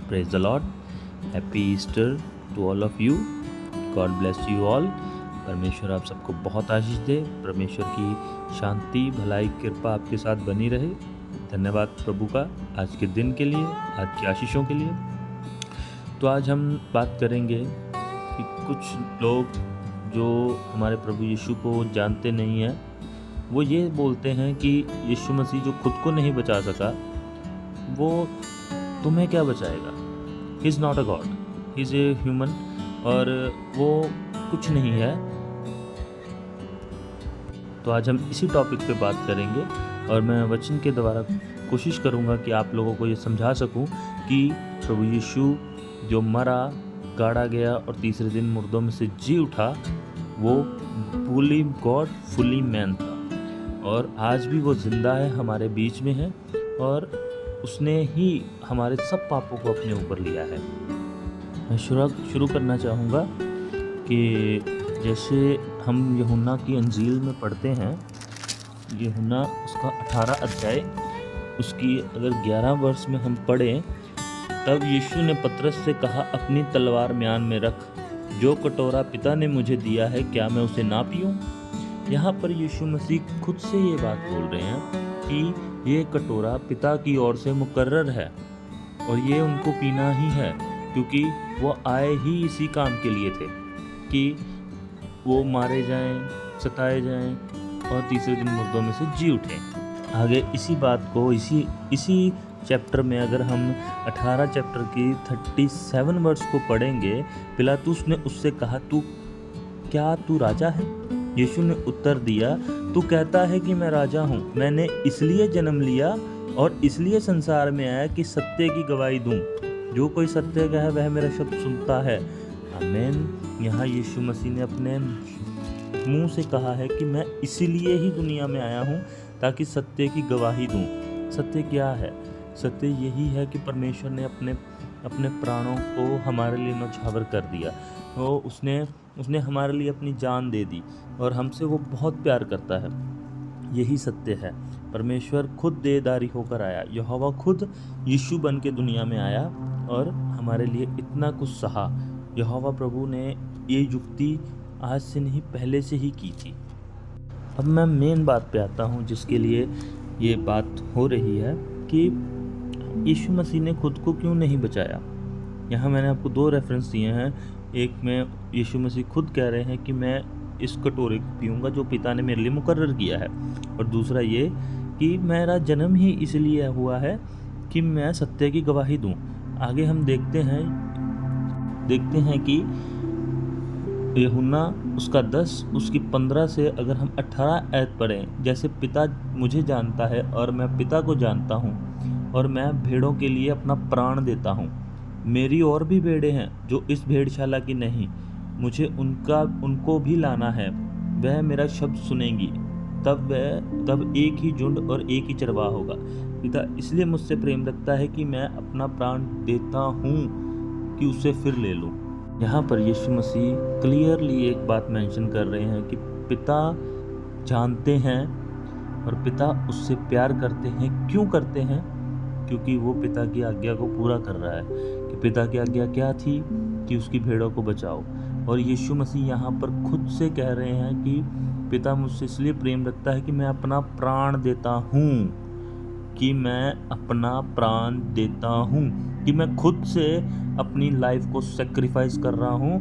Praise the Lord. Happy Easter to all of you. God bless you all. परमेश्वर आप सबको बहुत आशीष दे। परमेश्वर की शांति, भलाई, कृपा आपके साथ बनी रहे। धन्यवाद प्रभु का आज के दिन के लिए, आज की आशीषों के लिए। तो आज हम बात करेंगे कि कुछ लोग जो हमारे प्रभु यीशु को जानते नहीं हैं, वो ये बोलते हैं कि यीशु मसीह जो खुद को नहीं बचा सका, वो तुम्हें क्या बचाएगा। He is not a God, he is a human, और वो कुछ नहीं है। तो आज हम इसी टॉपिक पे बात करेंगे और मैं वचन के द्वारा कोशिश करूँगा कि आप लोगों को ये समझा सकूँ कि प्रभु यीशु जो मरा, गाड़ा गया और तीसरे दिन मुर्दों में से जी उठा, वो फुली गॉड फुली मैन था, और आज भी वो ज़िंदा है, हमारे बीच में है, और उसने ही हमारे सब पापों को अपने ऊपर लिया है। मैं शुरू करना चाहूँगा कि जैसे हम यूहन्ना की अंजील में पढ़ते हैं, यूहन्ना उसका 18 अध्याय, उसकी अगर 11 वर्ष में हम पढ़ें, तब यीशु ने पतरस से कहा, अपनी तलवार म्यान में रख, जो कटोरा पिता ने मुझे दिया है, क्या मैं उसे ना पीऊँ। यहाँ पर यीशु मसीह खुद से ये बात बोल रहे हैं कि ये कटोरा पिता की ओर से मुकर्रर है और ये उनको पीना ही है, क्योंकि वो आए ही इसी काम के लिए थे कि वो मारे जाएं, सताए जाएं और तीसरे दिन मुर्दों में से जी उठें। आगे इसी बात को इसी चैप्टर में अगर हम 18 चैप्टर की 37 वर्ष को पढ़ेंगे, पिलातुस ने उससे कहा, क्या तू राजा है? यीशु ने उत्तर दिया, तू कहता है कि मैं राजा हूँ। मैंने इसलिए जन्म लिया और इसलिए संसार में आया कि सत्य की गवाही दूँ। जो कोई सत्य का है वह मेरा शब्द सुनता है। आमीन। यहाँ यीशु मसीह ने अपने मुंह से कहा है कि मैं इसीलिए ही दुनिया में आया हूँ ताकि सत्य की गवाही दूँ। सत्य क्या है? सत्य यही है कि परमेश्वर ने अपने प्राणों को हमारे लिए न्यौछावर कर दिया। तो उसने हमारे लिए अपनी जान दे दी और हमसे वो बहुत प्यार करता है। यही सत्य है। परमेश्वर खुद देहधारी होकर आया, यहोवा खुद यीशु बन के दुनिया में आया और हमारे लिए इतना कुछ सहा। यहोवा प्रभु ने ये युक्ति आज से नहीं, पहले से ही की थी। अब मैं मेन बात पे आता हूँ जिसके लिए ये बात हो रही है कि यीशु मसीह ने खुद को क्यों नहीं बचाया। यहाँ मैंने आपको 2 रेफरेंस दिए हैं। एक में यीशु मसीह खुद कह रहे हैं कि मैं इस कटोरे को पीऊँगा जो पिता ने मेरे लिए मुकर्रर किया है, और दूसरा ये कि मेरा जन्म ही इसलिए हुआ है कि मैं सत्य की गवाही दूँ। आगे हम देखते हैं कि यूहन्ना उसका 10 उसकी 15 से अगर हम 18 आयत पढ़ें, जैसे पिता मुझे जानता है और मैं पिता को जानता हूँ, और मैं भेड़ों के लिए अपना प्राण देता हूँ। मेरी और भी भेड़ें हैं जो इस भेड़शाला की नहीं, मुझे उनको भी लाना है। वह मेरा शब्द सुनेंगी, तब एक ही झुंड और एक ही चरवाहा होगा। पिता इसलिए मुझसे प्रेम रखता है कि मैं अपना प्राण देता हूँ कि उसे फिर ले लूँ। यहाँ पर यीशु मसीह क्लियरली एक बात मेंशन कर रहे हैं कि पिता जानते हैं और पिता उससे प्यार करते हैं। क्यों करते हैं? क्योंकि वो पिता की आज्ञा को पूरा कर रहा है। कि पिता की आज्ञा क्या थी? कि उसकी भेड़ों को बचाओ। और यीशु मसीह यहाँ पर खुद से कह रहे हैं कि पिता मुझसे इसलिए प्रेम रखता है कि मैं अपना प्राण देता हूँ, कि मैं अपना प्राण देता हूँ, कि मैं खुद से अपनी लाइफ को सेक्रीफाइस कर रहा हूँ।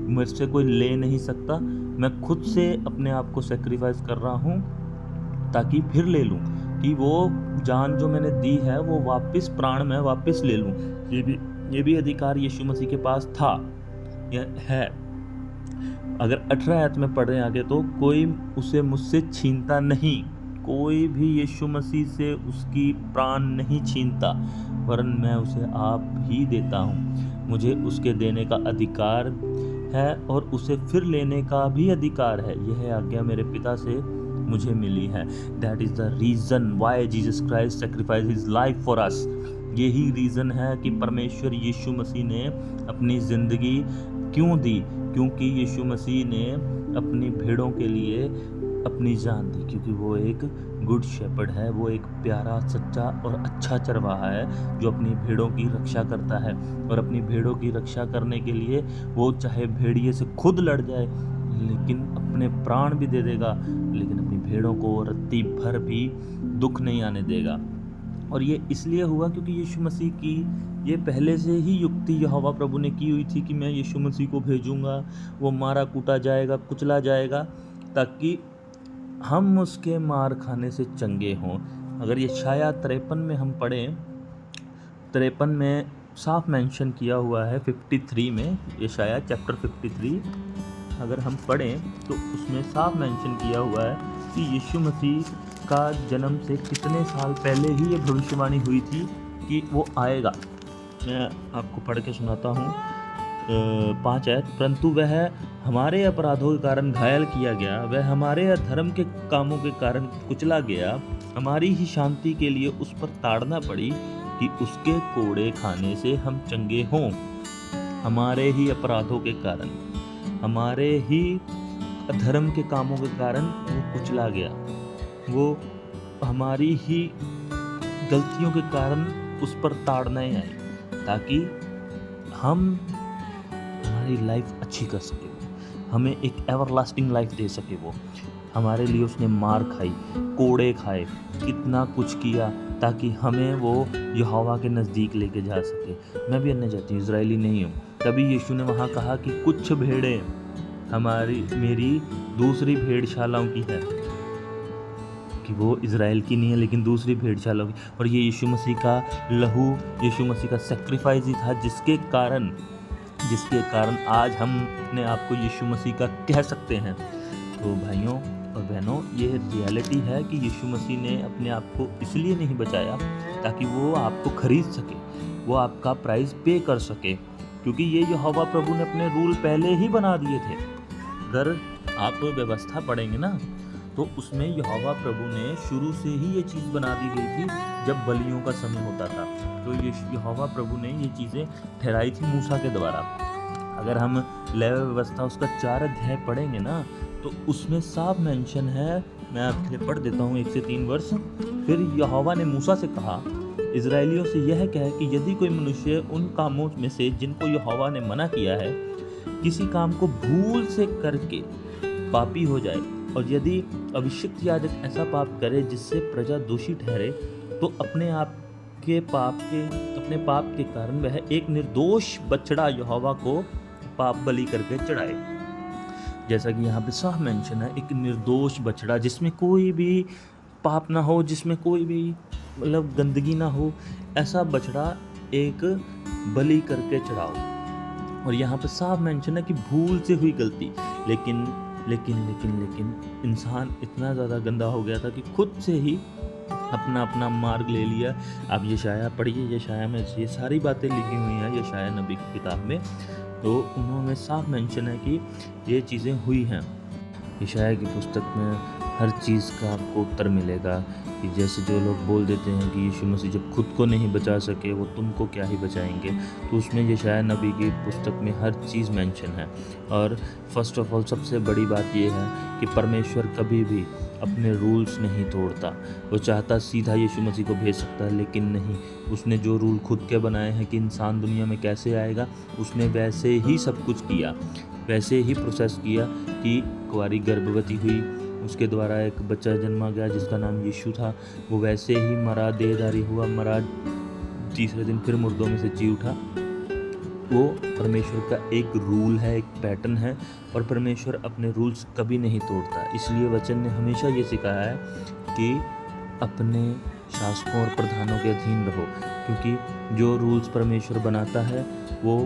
मेरे से कोई ले नहीं सकता। मैं खुद से अपने आप को सेक्रीफाइस कर रहा हूँ ताकि फिर ले लूँ, कि वो जान जो मैंने दी है वो वापस प्राण में वापस ले लूँ। ये भी अधिकार यीशु मसीह के पास था, यह है। अगर 18 आयत में पढ़ें आगे, तो कोई उसे मुझसे छीनता नहीं। कोई भी यीशु मसीह से उसकी प्राण नहीं छीनता, वरन मैं उसे आप ही देता हूँ। मुझे उसके देने का अधिकार है और उसे फिर लेने का भी अधिकार है। यह आज्ञा मेरे पिता से मुझे मिली है। That is the reason why Jesus Christ sacrifice his life for अस। यही रीज़न है कि परमेश्वर यीशु मसीह ने अपनी ज़िंदगी क्यों दी, क्योंकि यीशु मसीह ने अपनी भेड़ों के लिए अपनी जान दी, क्योंकि वो एक गुड शेपर्ड है, वो एक प्यारा, सच्चा और अच्छा चरवाहा है जो अपनी भेड़ों की रक्षा करता है। और अपनी भेड़ों की रक्षा करने के लिए वो चाहे भेड़िए से खुद लड़ जाए, लेकिन अपने प्राण भी दे देगा, लेकिन अपनी भेड़ों को रत्ती भर भी दुख नहीं आने देगा। और ये इसलिए हुआ क्योंकि यीशु मसीह की ये पहले से ही युक्ति यहोवा प्रभु ने की हुई थी कि मैं यीशु मसीह को भेजूंगा, वो मारा कूटा जाएगा, कुचला जाएगा, ताकि हम उसके मार खाने से चंगे हों। अगर यशायाह 53 में हम पढ़ें, 53 में साफ मेंशन किया हुआ है, 53 में, यशायाह चैप्टर 53 अगर हम पढ़ें तो उसमें साफ मेंशन किया हुआ है कि यीशु मसीह का जन्म से कितने साल पहले ही ये भविष्यवाणी हुई थी कि वो आएगा। मैं आपको पढ़ के सुनाता हूँ 5 आयत। परंतु वह हमारे अपराधों के कारण घायल किया गया, वह हमारे अधर्म के कामों के कारण कुचला गया, हमारी ही शांति के लिए उस पर ताड़ना पड़ी कि उसके कोड़े खाने से हम चंगे हों। हमारे ही अपराधों के कारण, हमारे ही अधर्म के कामों के कारण वो कुचला गया, वो हमारी ही गलतियों के कारण उस पर ताड़नाएं आई, ताकि हम हमारी लाइफ अच्छी कर सके, हमें एक एवरलास्टिंग लाइफ दे सके। वो हमारे लिए उसने मार खाई, कोड़े खाए, कितना कुछ किया, ताकि हमें वो यहोवा के नज़दीक लेके जा सके। मैं भी अन्य जाति इजरायली नहीं हूँ। तभी यीशु ने वहाँ कहा कि कुछ भेड़ें मेरी दूसरी भेड़शालाओं की है, कि वो इज़राइल की नहीं है लेकिन दूसरी भेड़शालाओं की। और ये यीशु मसीह का लहू, यीशु मसीह का सेक्रीफाइस ही था, जिसके कारण आज हम अपने आप को यीशु मसीह का कह सकते हैं। तो भाइयों और बहनों, ये रियलिटी है कि यीशु मसीह ने अपने आप को इसलिए नहीं बचाया ताकि वो आपको खरीद सके, वो आपका प्राइस पे कर सके, क्योंकि ये यहोवा प्रभु ने अपने रूल पहले ही बना दिए थे। अगर आप व्यवस्था पढ़ेंगे ना, तो उसमें यहोवा प्रभु ने शुरू से ही ये चीज़ बना दी गई थी। जब बलियों का समय होता था तो ये यहोवा प्रभु ने ये चीज़ें ठहराई थी मूसा के द्वारा। अगर हम लेवी व्यवस्था उसका 4 अध्याय पढ़ेंगे ना, तो उसमें साफ मेंशन है, मैं आपके लिए पढ़ देता हूँ 1 से 3 वर्ष। फिर यहोवा ने मूसा से कहा, इजराइलियों से यह कहे कि यदि कोई मनुष्य उन कामों में से जिनको यहोवा ने मना किया है, किसी काम को भूल से करके पापी हो जाए, और यदि अभिषिक्त याजक ऐसा पाप करे जिससे प्रजा दोषी ठहरे, तो अपने पाप के कारण वह एक निर्दोष बछड़ा यहोवा को पाप बलि करके चढ़ाए। जैसा कि यहाँ पे साफ मेंशन है, एक निर्दोष बछड़ा जिसमें कोई भी पाप ना हो, जिसमें कोई भी मतलब गंदगी ना हो, ऐसा बछड़ा एक बलि करके चढ़ाओ। और यहाँ पे साफ मेंशन है कि भूल से हुई गलती। लेकिन इंसान इतना ज़्यादा गंदा हो गया था कि खुद से ही अपना मार्ग ले लिया। आप यशायाह पढ़िए, यशायाह में ये सारी बातें लिखी हुई हैं, यशायाह नबी की किताब में, तो उन्होंने साफ मेंशन है कि ये चीज़ें हुई हैं। यशायाह की पुस्तक में हर चीज़ का आपको उत्तर मिलेगा, कि जैसे जो लोग बोल देते हैं कि यीशु मसीह जब खुद को नहीं बचा सके, वो तुमको क्या ही बचाएंगे, तो उसमें यशायाह नबी की पुस्तक में हर चीज़ मेंशन है। और फर्स्ट ऑफ ऑल सबसे बड़ी बात ये है कि परमेश्वर कभी भी अपने रूल्स नहीं तोड़ता। वो चाहता सीधा यीशु मसीह को भेज सकता है, लेकिन नहीं, उसने जो रूल खुद के बनाए हैं कि इंसान दुनिया में कैसे आएगा, उसने वैसे ही सब कुछ किया, वैसे ही प्रोसेस किया कि कुंवारी गर्भवती हुई, उसके द्वारा एक बच्चा जन्मा गया जिसका नाम यीशु था, वो वैसे ही मरा, देहधारी हुआ, मरा, तीसरे दिन फिर मुर्दों में से जी उठा। वो परमेश्वर का एक रूल है, एक पैटर्न है, और परमेश्वर अपने रूल्स कभी नहीं तोड़ता। इसलिए वचन ने हमेशा ये सिखाया है कि अपने शासकों और प्रधानों के अधीन रहो, क्योंकि जो रूल्स परमेश्वर बनाता है वो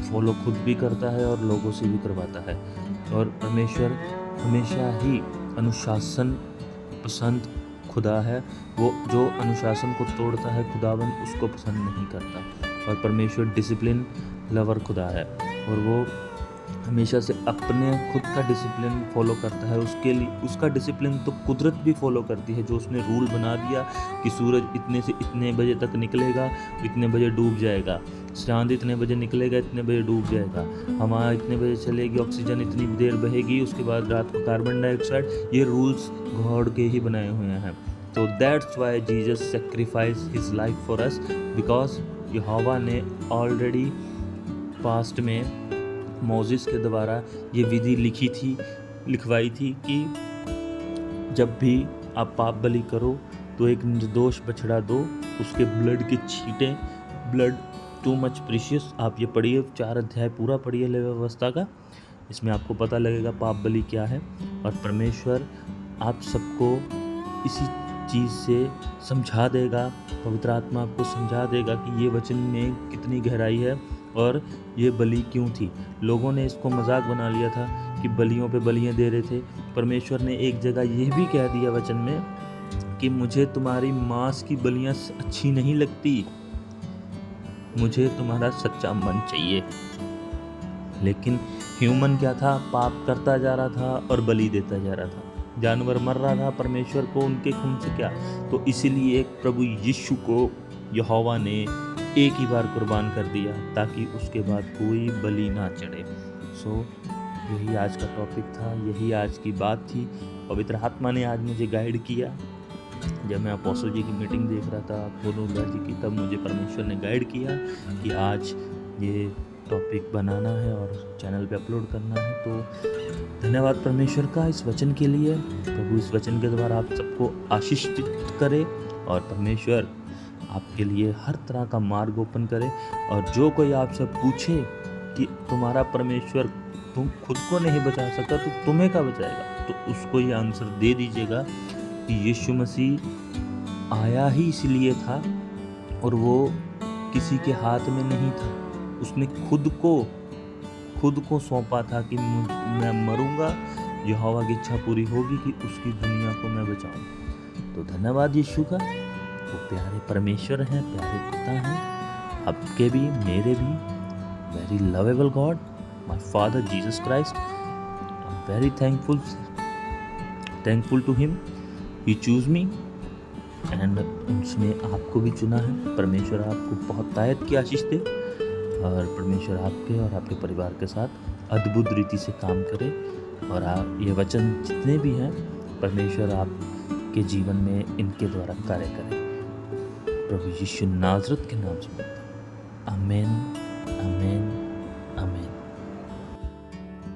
फॉलो खुद भी करता है और लोगों से भी करवाता है। और परमेश्वर हमेशा ही अनुशासन पसंद खुदा है। वो जो अनुशासन को तोड़ता है, खुदाबंद उसको पसंद नहीं करता। और परमेश्वर डिसिप्लिन लवर खुदा है, और वो हमेशा से अपने खुद का डिसिप्लिन फॉलो करता है। उसके लिए उसका डिसिप्लिन तो कुदरत भी फॉलो करती है, जो उसने रूल बना दिया कि सूरज इतने से इतने बजे तक निकलेगा, इतने बजे डूब जाएगा। चाँद इतने बजे निकलेगा, इतने बजे डूब जाएगा, हवा इतने बजे चलेगी, ऑक्सीजन इतनी देर बहेगी, उसके बाद रात को कार्बन डाइऑक्साइड, ये रूल्स गॉड के ही बनाए हुए हैं। तो that's why Jesus sacrifice his life for us, because यहोवा ने ऑलरेडी पास्ट में मोसेस के द्वारा ये विधि लिखवाई थी कि जब भी आप पाप बलि करो तो एक निर्दोष बछड़ा दो, उसके ब्लड के छींटे, ब्लड टू मच प्रीशियस। आप ये पढ़िए, 4 अध्याय पूरा पढ़िए लेवी व्यवस्था का, इसमें आपको पता लगेगा पाप बलि क्या है। और परमेश्वर आप सबको इसी चीज़ से समझा देगा, पवित्र आत्मा आपको समझा देगा कि ये वचन में कितनी गहराई है और ये बलि क्यों थी। लोगों ने इसको मजाक बना लिया था कि बलियों पे बलियां दे रहे थे। परमेश्वर ने एक जगह ये भी कह दिया वचन में कि मुझे तुम्हारी मांस की बलियां अच्छी नहीं लगती, मुझे तुम्हारा सच्चा मन चाहिए। लेकिन ह्यूमन क्या था, पाप करता जा रहा था और बलि देता जा रहा था, जानवर मर रहा था, परमेश्वर को उनके खून से क्या। तो इसीलिए प्रभु यीशु को यहोवा ने एक ही बार कुर्बान कर दिया ताकि उसके बाद कोई बलि ना चढ़े। सो यही आज का टॉपिक था, यही आज की बात थी। पवित्र आत्मा ने आज मुझे गाइड किया। जब मैं अपोस्टल जी की मीटिंग देख रहा था बोनुल्ला जी की, तब मुझे परमेश्वर ने गाइड किया कि आज ये टॉपिक बनाना है और चैनल पे अपलोड करना है। तो धन्यवाद परमेश्वर का इस वचन के लिए। प्रभु इस वचन के द्वारा आप सबको आशीषित करे और परमेश्वर आपके लिए हर तरह का मार्ग ओपन करे। और जो कोई आपसे पूछे कि तुम्हारा परमेश्वर तुम खुद को नहीं बचा सकता तो तुम्हें क्या बचाएगा, तो उसको ये आंसर दे दीजिएगा कि यीशु मसीह आया ही इसलिए था और वो किसी के हाथ में नहीं था, उसने खुद को सौंपा था कि मैं मरूंगा, यहोवा की इच्छा पूरी होगी कि उसकी दुनिया को मैं बचाऊं। तो धन्यवाद यीशु का, वो प्यारे परमेश्वर हैं, प्यारे पिता हैं, आपके भी मेरे भी। Very lovable God, my father Jesus Christ, I am very thankful to him, he choose me and उसने आपको भी चुना है। परमेश्वर आपको बहुत तायत की आशीष दे और परमेश्वर आपके और आपके परिवार के साथ अद्भुत रीति से काम करे। और ये वचन जितने भी हैं परमेश्वर आपके जीवन में इनके द्वारा कार्य करे। प्रभु यीशु नाज़रेत के नाम से, आमीन, आमीन, आमीन।